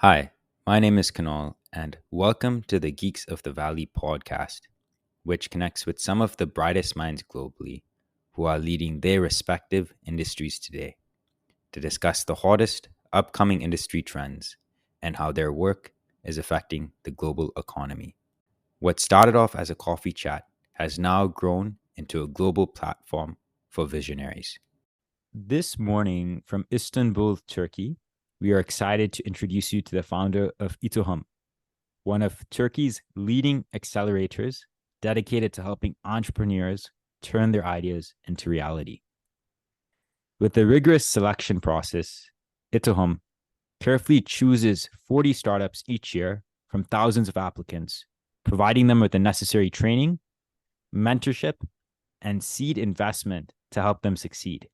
Hi, my name is Kanal, and welcome to the Geeks of the Valley podcast, which connects with some of the brightest minds globally who are leading their respective industries today to discuss the hottest upcoming industry trends and how their work is affecting the global economy. What started off as a coffee chat has now grown into a global platform for visionaries. This morning from Istanbul, Turkey, we are excited to introduce you to the founder of Etohum, one of Turkey's leading accelerators dedicated to helping entrepreneurs turn their ideas into reality. With a rigorous selection process, Etohum carefully chooses 40 startups each year from thousands of applicants, providing them with the necessary training, mentorship, and seed investment to help them succeed.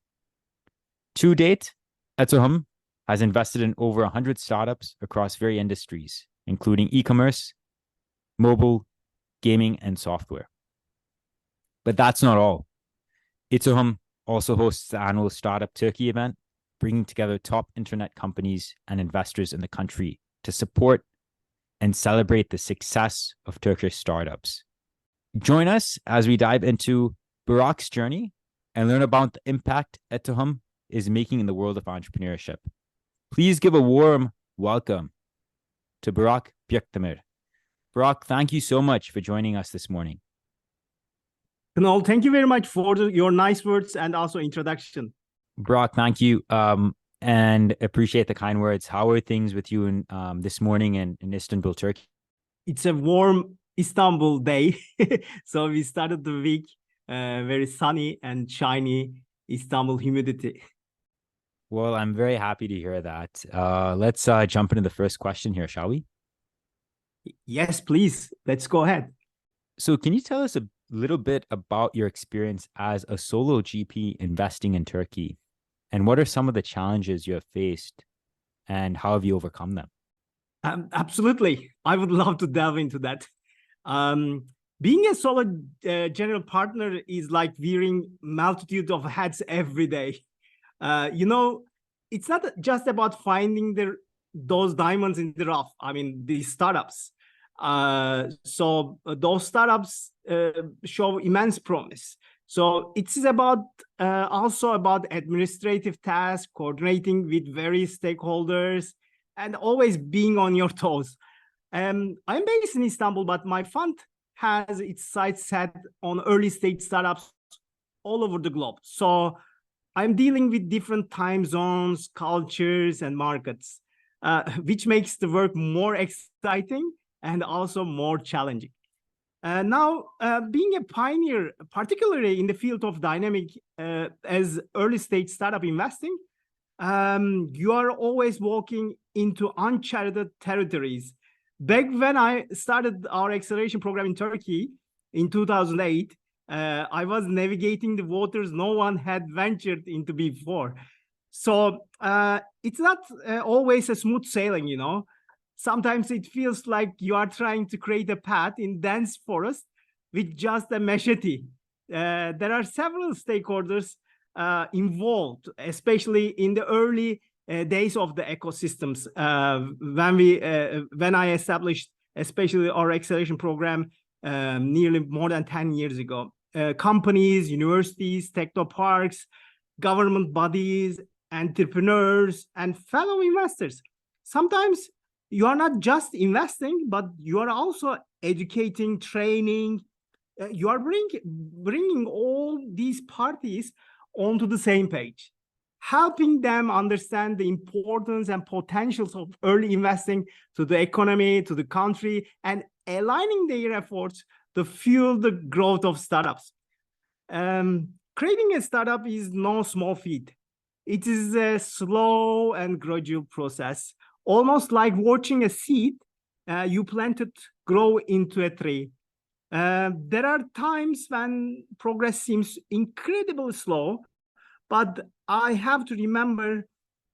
To date, Etohum has invested in over 100 startups across various industries, including e-commerce, mobile, gaming, and software. But that's not all. Etohum also hosts the annual Startup Turkey event, bringing together top internet companies and investors in the country to support and celebrate the success of Turkish startups. Join us as we dive into Burak's journey and learn about the impact Etohum is making in the world of entrepreneurship. Please give a warm welcome to Burak Büyükdemir. Burak, thank you so much for joining us this morning. Kunal, thank you very much for your nice words and also introduction. Burak, thank you and appreciate the kind words. How are things with you this morning in Istanbul, Turkey? It's a warm Istanbul day. So we started the week very sunny and shiny Istanbul humidity. Well, I'm very happy to hear that. Let's jump into the first question here, shall we? Yes, please. Let's go ahead. So can you tell us a little bit about your experience as a solo GP investing in Turkey? And what are some of the challenges you have faced and how have you overcome them? Absolutely. I would love to delve into that. Being a solo general partner is like wearing multitude of hats every day. It's not just about finding those diamonds in the rough. I mean, these startups. So those startups show immense promise. So it's about also about administrative tasks, coordinating with various stakeholders, and always being on your toes. I'm based in Istanbul, but my fund has its sights set on early stage startups all over the globe. So I'm dealing with different time zones, cultures, and markets, which makes the work more exciting and also more challenging. Now, being a pioneer, particularly in the field of dynamic as early stage startup investing, you are always walking into uncharted territories. Back when I started our acceleration program in Turkey in 2008, I was navigating the waters no one had ventured into before. So it's not always a smooth sailing, you know. Sometimes it feels like you are trying to create a path in dense forest with just a machete. There are several stakeholders involved, especially in the early days of the ecosystems. When I established, especially our acceleration program, nearly more than 10 years ago, companies, universities, techno parks, government bodies, entrepreneurs, and fellow investors. Sometimes you are not just investing, but you are also educating, training. You are bringing all these parties onto the same page, helping them understand the importance and potentials of early investing to the economy, to the country, and aligning their efforts to fuel the growth of startups. Creating a startup is no small feat. It is a slow and gradual process, almost like watching a seed you planted grow into a tree. There are times when progress seems incredibly slow, but I have to remember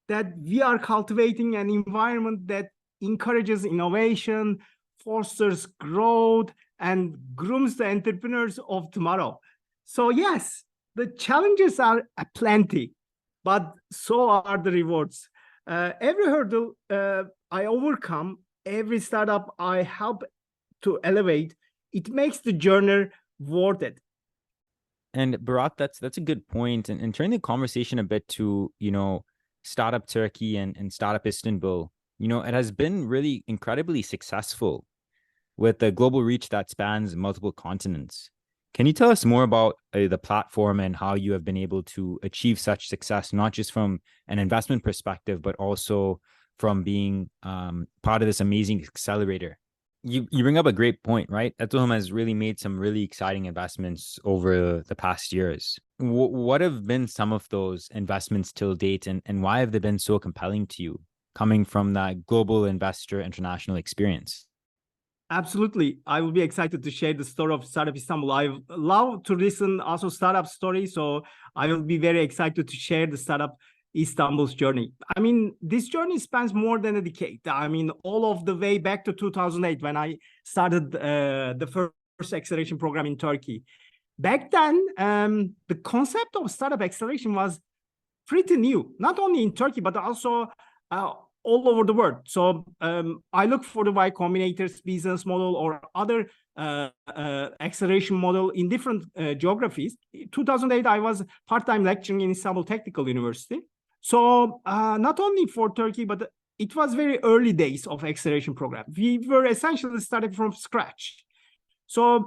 that we are cultivating an environment that encourages innovation, fosters growth, and grooms the entrepreneurs of tomorrow. So yes, the challenges are plenty, but so are the rewards. Every hurdle I overcome, every startup I help to elevate, it makes the journey worth it. And Barat, that's a good point. And turning the conversation a bit to, startup Turkey and startup Istanbul, it has been really incredibly successful with a global reach that spans multiple continents. Can you tell us more about the platform and how you have been able to achieve such success, not just from an investment perspective, but also from being part of this amazing accelerator? You bring up a great point, right? Etohum has really made some really exciting investments over the past years. What have been some of those investments till date, and why have they been so compelling to you, coming from that global investor international experience? Absolutely. I will be excited to share the story of Startup Istanbul. I love to listen also startup stories. So I will be very excited to share the Startup Istanbul's journey. I mean, this journey spans more than a decade. I mean, all of the way back to 2008 when I started the first acceleration program in Turkey. Back then, the concept of startup acceleration was pretty new, not only in Turkey, but also all over the world. So I look for the Y Combinator's business model or other acceleration model in different geographies. 2008, I was part-time lecturing in Istanbul Technical University. So not only for Turkey, but it was very early days of acceleration program. We were essentially starting from scratch. So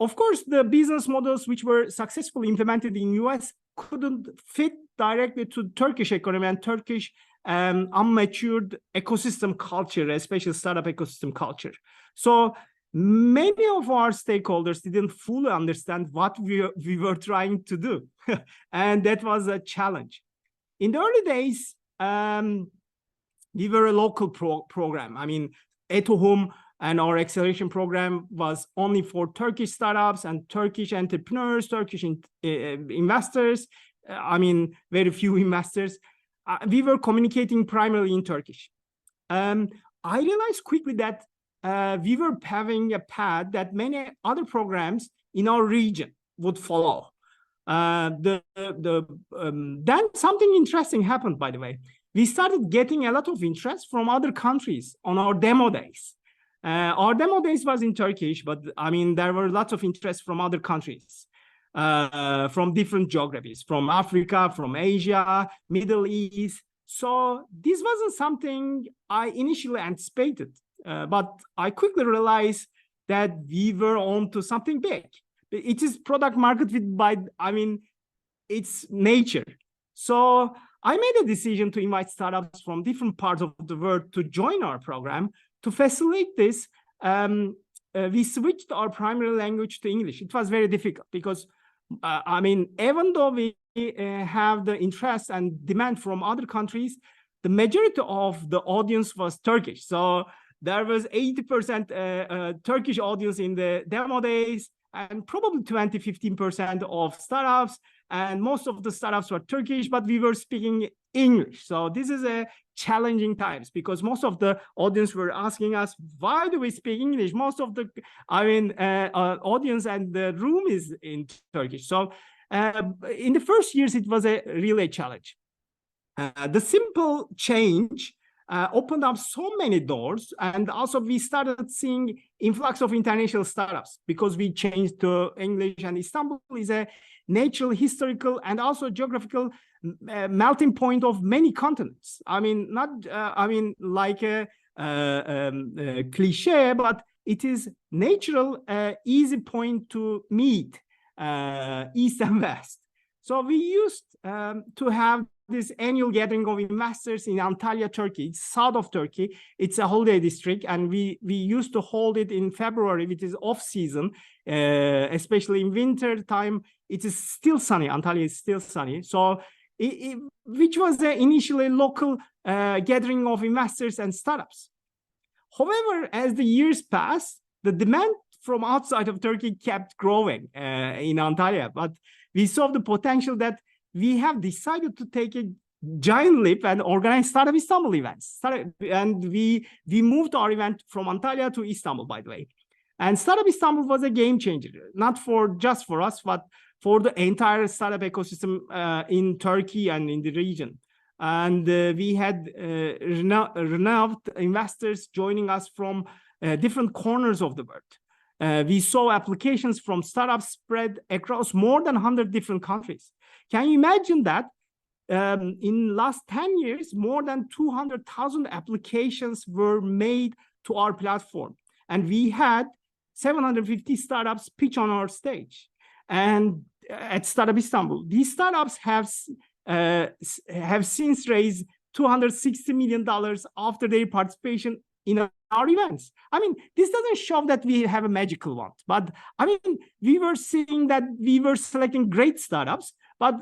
of course, the business models which were successfully implemented in US couldn't fit directly to Turkish economy and Turkish unmatured ecosystem culture, especially startup ecosystem culture. So many of our stakeholders didn't fully understand what we were trying to do. And that was a challenge. In the early days, we were a local program. I mean, Etohum and our acceleration program was only for Turkish startups and Turkish entrepreneurs, Turkish investors. I mean, very few investors. We were communicating primarily in Turkish. I realized quickly that we were having a path that many other programs in our region would follow. Then something interesting happened, by the way. We started getting a lot of interest from other countries on our demo days. Our demo days was in Turkish, but I mean, there were lots of interest from other countries, from different geographies, from Africa, from Asia, Middle East. So this wasn't something I initially anticipated, but I quickly realized that we were on to something big. It is product market fit by, I mean, it's nature. So I made a decision to invite startups from different parts of the world to join our program. To facilitate this, we switched our primary language to English. It was very difficult because, I mean, even though we have the interest and demand from other countries, the majority of the audience was Turkish. So there was 80% Turkish audience in the demo days and probably 20-15% of startups. And most of the startups were Turkish, but we were speaking English. So this is a challenging times because most of the audience were asking us, why do we speak English? Most of the, audience and the room is in Turkish. So in the first years, it was a really challenge. The simple change opened up so many doors, and also we started seeing influx of international startups because we changed to English, and Istanbul is a natural, historical, and also geographical melting point of many continents. I mean, not like a cliche, but it is natural, easy point to meet East and West. So we used to have this annual gathering of investors in Antalya, Turkey. It's south of Turkey. It's a holiday district, and we used to hold it in February, which is off season, especially in winter time. It is still sunny. Antalya is still sunny. So, which was the initially local gathering of investors and startups. However, as the years passed, the demand from outside of Turkey kept growing in Antalya, but we saw the potential that we have decided to take a giant leap and organize Startup Istanbul events. And we moved our event from Antalya to Istanbul, by the way. And Startup Istanbul was a game changer, not just for us, but for the entire startup ecosystem in Turkey and in the region. And we had renowned investors joining us from different corners of the world. We saw applications from startups spread across more than 100 different countries. Can you imagine that? In last 10 years, more than 200,000 applications were made to our platform. And we had 750 startups pitch on our stage. And at Startup Istanbul, these startups have since raised $260 million after their participation in our events. I mean, this doesn't show that we have a magical wand, but I mean, we were seeing that we were selecting great startups, but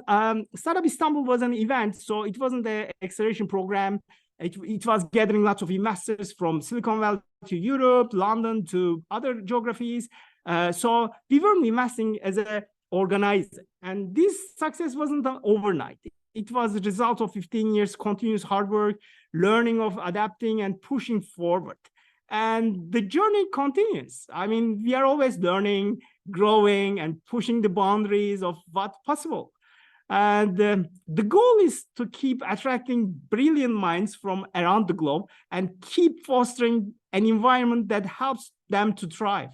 Startup Istanbul was an event, so it wasn't the acceleration program. It was gathering lots of investors from Silicon Valley to Europe, London to other geographies. So we weren't investing as an organizer. And this success wasn't overnight. It was a result of 15 years continuous hard work, learning of adapting and pushing forward. And the journey continues. I mean, we are always learning, growing, and pushing the boundaries of what's possible. And the goal is to keep attracting brilliant minds from around the globe and keep fostering an environment that helps them to thrive.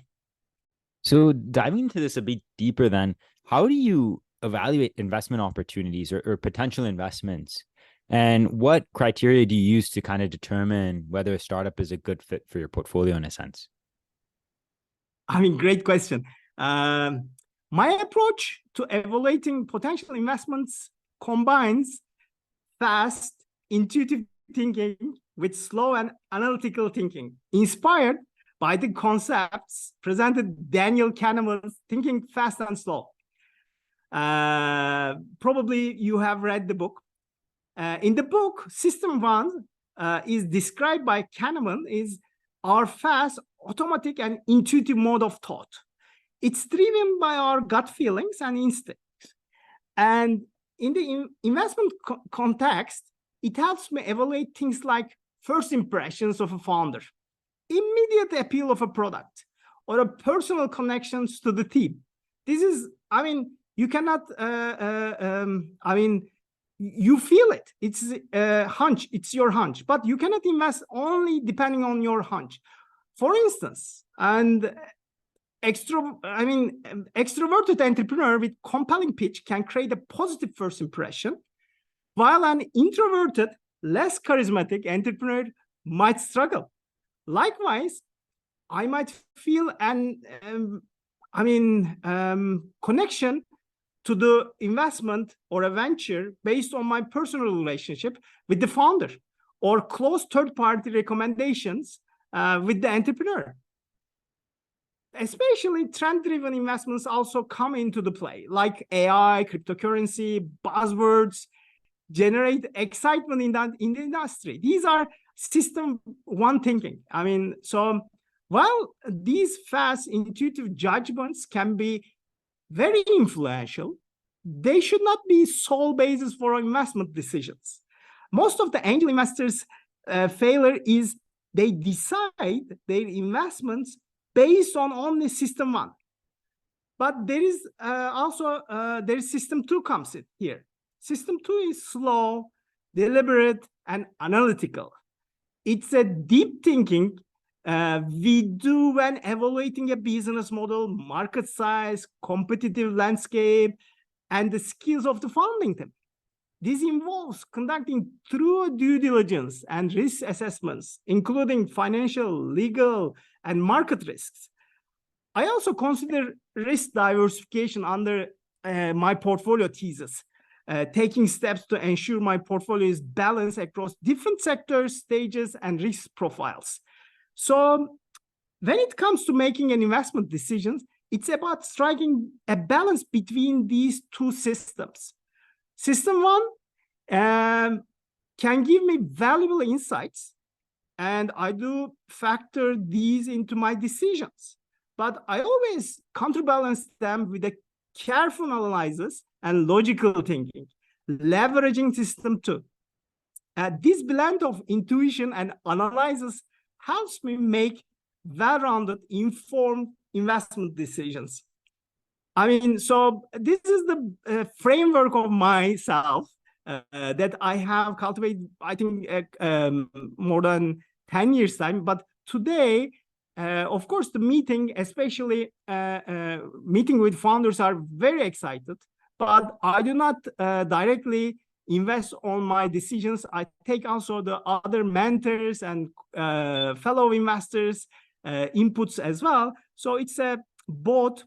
So diving into this a bit deeper then, how do you evaluate investment opportunities or potential investments? And what criteria do you use to kind of determine whether a startup is a good fit for your portfolio in a sense? I mean, great question. My approach to evaluating potential investments combines fast, intuitive thinking with slow and analytical thinking, inspired by the concepts presented Daniel Kahneman's Thinking Fast and Slow. Probably you have read the book. In the book, System 1 is described by Kahneman is our fast, automatic, and intuitive mode of thought. It's driven by our gut feelings and instincts. And in the investment context, it helps me evaluate things like first impressions of a founder, immediate appeal of a product, or a personal connections to the team. This is, I mean, you cannot, you feel it. It's a hunch. It's your hunch, but you cannot invest only depending on your hunch. For instance, and extroverted entrepreneur with compelling pitch can create a positive first impression, while an introverted, less charismatic entrepreneur might struggle. Likewise, I might feel an connection to the investment or a venture based on my personal relationship with the founder or close third-party recommendations with the entrepreneur. Especially trend-driven investments also come into the play, like AI, cryptocurrency, buzzwords, generate excitement in the industry. These are system one thinking. I mean, so while these fast, intuitive judgments can be very influential, they should not be sole basis for investment decisions. Most of the angel investors' failure is they decide their investments based on only system one. But there is there is system two comes in here. System two is slow, deliberate, and analytical. It's a deep thinking we do when evaluating a business model, market size, competitive landscape, and the skills of the founding team. This involves conducting thorough due diligence and risk assessments, including financial, legal, and market risks. I also consider risk diversification under my portfolio thesis, taking steps to ensure my portfolio is balanced across different sectors, stages, and risk profiles. So when it comes to making an investment decisions, it's about striking a balance between these two systems. System one can give me valuable insights, and I do factor these into my decisions. But I always counterbalance them with a careful analysis and logical thinking, leveraging system two. This blend of intuition and analysis helps me make well-rounded, informed investment decisions. I mean, so this is the framework of myself. that I have cultivated, I think, more than 10 years time. But today, of course, the meeting, especially meeting with founders, are very excited. But I do not directly invest on my decisions. I take also the other mentors and fellow investors inputs as well. So it's a both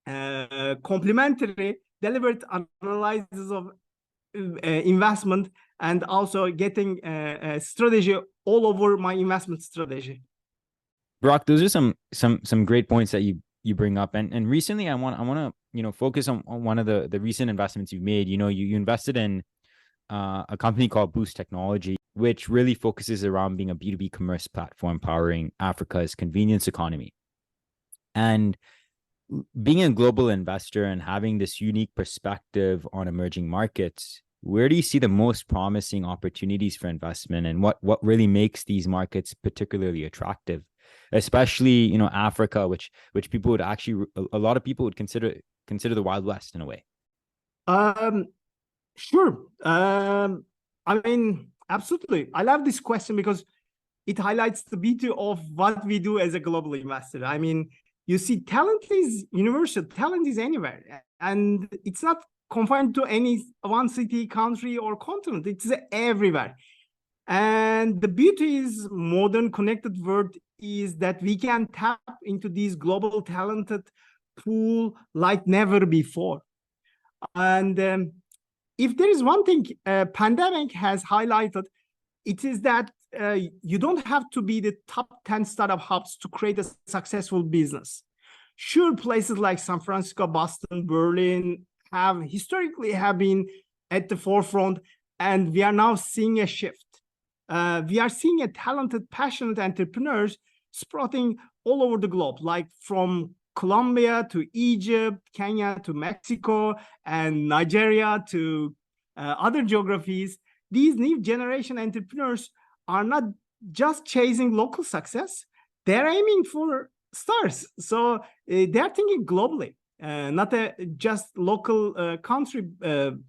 complementary, deliberate analysis of investment and also getting a strategy all over my investment strategy. Burak, those are some great points that you bring up. And recently I want to focus on one of the recent investments you've made. You invested in a company called Boost Technology, which really focuses around being a B2B commerce platform powering Africa's convenience economy. And being a global investor and having this unique perspective on emerging markets, where do you see the most promising opportunities for investment, and what really makes these markets particularly attractive, especially Africa, which people would actually, a lot of people would consider the Wild West in a way? Sure. I mean, absolutely. I love this question because it highlights the beauty of what we do as a global investor. I mean, you see, talent is universal. Talent is anywhere, and it's not confined to any one city, country, or continent. It's everywhere. And the beauty is modern connected world is that we can tap into this global talented pool like never before. And if there is one thing pandemic has highlighted, it is that you don't have to be the top 10 startup hubs to create a successful business. Sure, places like San Francisco, Boston, Berlin have historically been at the forefront, and we are now seeing a shift. We are seeing a talented, passionate entrepreneurs sprouting all over the globe, like from Colombia to Egypt, Kenya to Mexico, and Nigeria to other geographies. These new generation entrepreneurs are not just chasing local success, they're aiming for stars. So they're thinking globally, not a just local country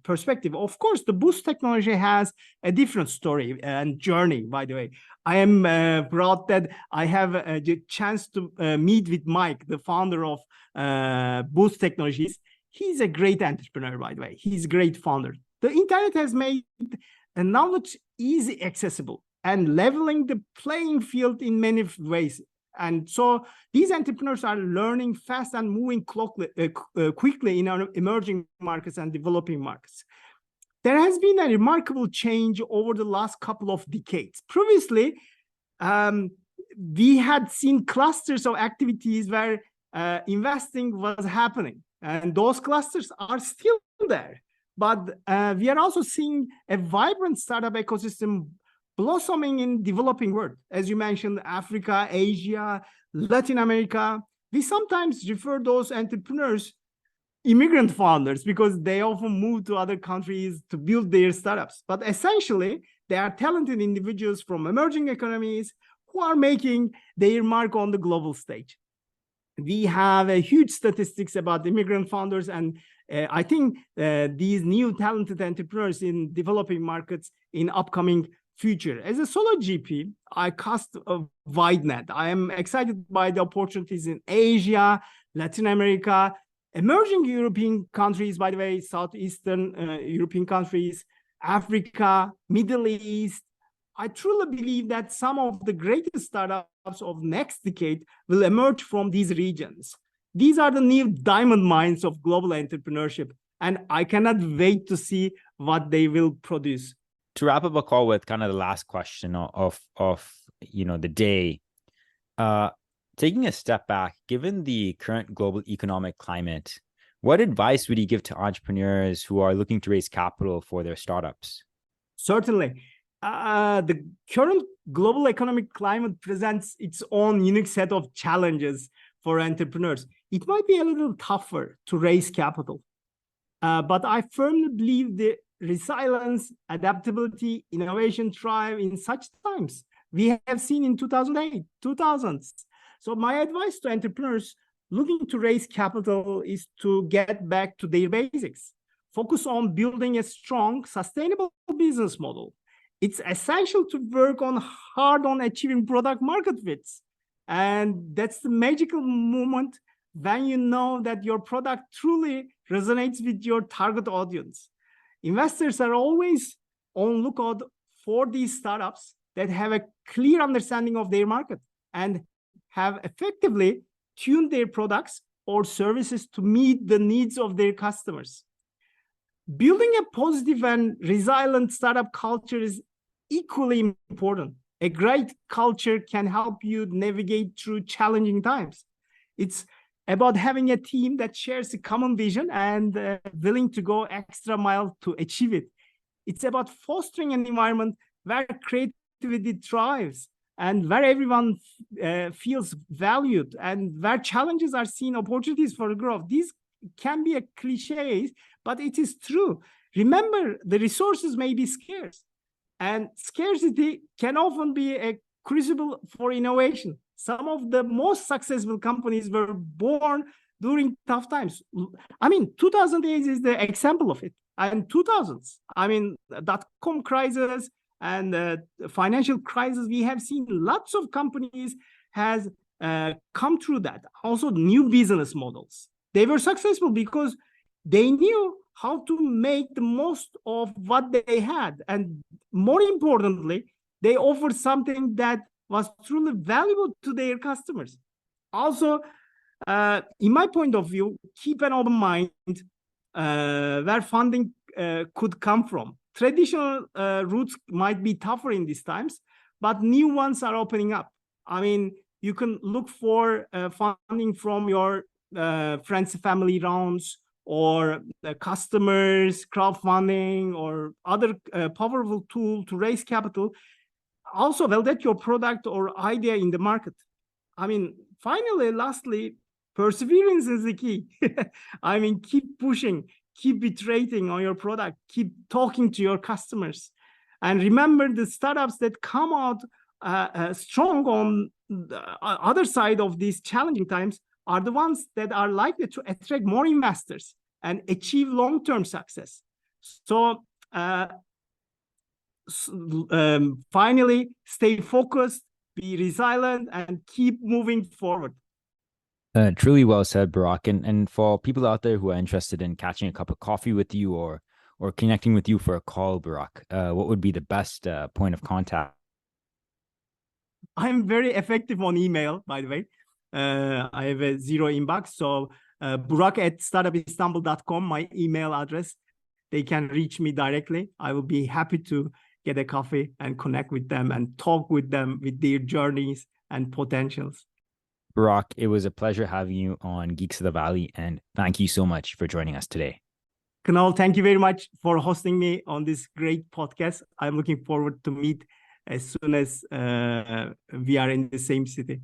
perspective. Of course, the Boost technology has a different story and journey, by the way. I am proud that I have the chance to meet with Mike, the founder of Boost Technologies. He's a great entrepreneur, by the way. He's a great founder. The internet has made knowledge easy accessible and leveling the playing field in many ways. And so these entrepreneurs are learning fast and moving quickly in our emerging markets and developing markets. There has been a remarkable change over the last couple of decades. Previously, we had seen clusters of activities where investing was happening, and those clusters are still there. But we are also seeing a vibrant startup ecosystem blossoming in developing world. As you mentioned, Africa, Asia, Latin America. We sometimes refer those entrepreneurs immigrant founders because they often move to other countries to build their startups. But essentially, they are talented individuals from emerging economies who are making their mark on the global stage. We have a huge statistics about immigrant founders, and I think these new talented entrepreneurs in developing markets in upcoming future. As a solo GP, I cast a wide net. I am excited by the opportunities in Asia, Latin America, emerging European countries, by the way, Southeastern European countries, Africa, Middle East. I truly believe that some of the greatest startups of next decade will emerge from these regions. These are the new diamond mines of global entrepreneurship, and I cannot wait to see what they will produce. To wrap up a call with kind of the last question of the day, taking a step back, given the current global economic climate, what advice would you give to entrepreneurs who are looking to raise capital for their startups? Certainly. The current global economic climate presents its own unique set of challenges for entrepreneurs. It might be a little tougher to raise capital, but I firmly believe the resilience, adaptability, innovation thrive in such times. We have seen in 2008, 2000s. So my advice to entrepreneurs looking to raise capital is to get back to their basics. focus on building a strong, sustainable business model. It's essential to work hard on achieving product market fits. And that's the magical moment when you know that your product truly resonates with your target audience. Investors are always on lookout for these startups that have a clear understanding of their market and have effectively tuned their products or services to meet the needs of their customers. Building a positive and resilient startup culture is equally important. A great culture can help you navigate through challenging times. It's about having a team that shares a common vision and willing to go extra mile to achieve it. It's about fostering an environment where creativity thrives and where everyone feels valued and where challenges are seen opportunities for growth. These can be a cliche, but it is true. Remember, the resources may be scarce, and scarcity can often be a crucible for innovation. Some of the most successful companies were born during tough times. I mean, 2008 is the example of it. And 2000s, I mean, dot-com crisis and the financial crisis, we have seen lots of companies has come through that. Also, new business models. They were successful because they knew how to make the most of what they had. And more importantly, they offered something that was truly valuable to their customers. Also, in my point of view, keep an open mind where funding could come from. Traditional routes might be tougher in these times, but new ones are opening up. I mean, you can look for funding from your friends and family rounds or customers, crowdfunding, or other powerful tool to raise capital. Also validate your product or idea in the market. I mean, finally, lastly, perseverance is the key. I mean, keep pushing, keep iterating on your product, keep talking to your customers. And remember, the startups that come out strong on the other side of these challenging times are the ones that are likely to attract more investors and achieve long-term success. So finally, stay focused, be resilient, and keep moving forward. Truly well said, Burak. And for people out there who are interested in catching a cup of coffee with you or connecting with you for a call, Burak, what would be the best point of contact? I'm very effective on email, by the way. I have a zero inbox. So burak@startupistanbul.com, my email address. They can reach me directly. I will be happy to get a coffee and connect with them and talk with them with their journeys and potentials. Burak, it was a pleasure having you on Geeks of the Valley, and thank you so much for joining us today. Kunal, thank you very much for hosting me on this great podcast. I'm looking forward to meet as soon as we are in the same city.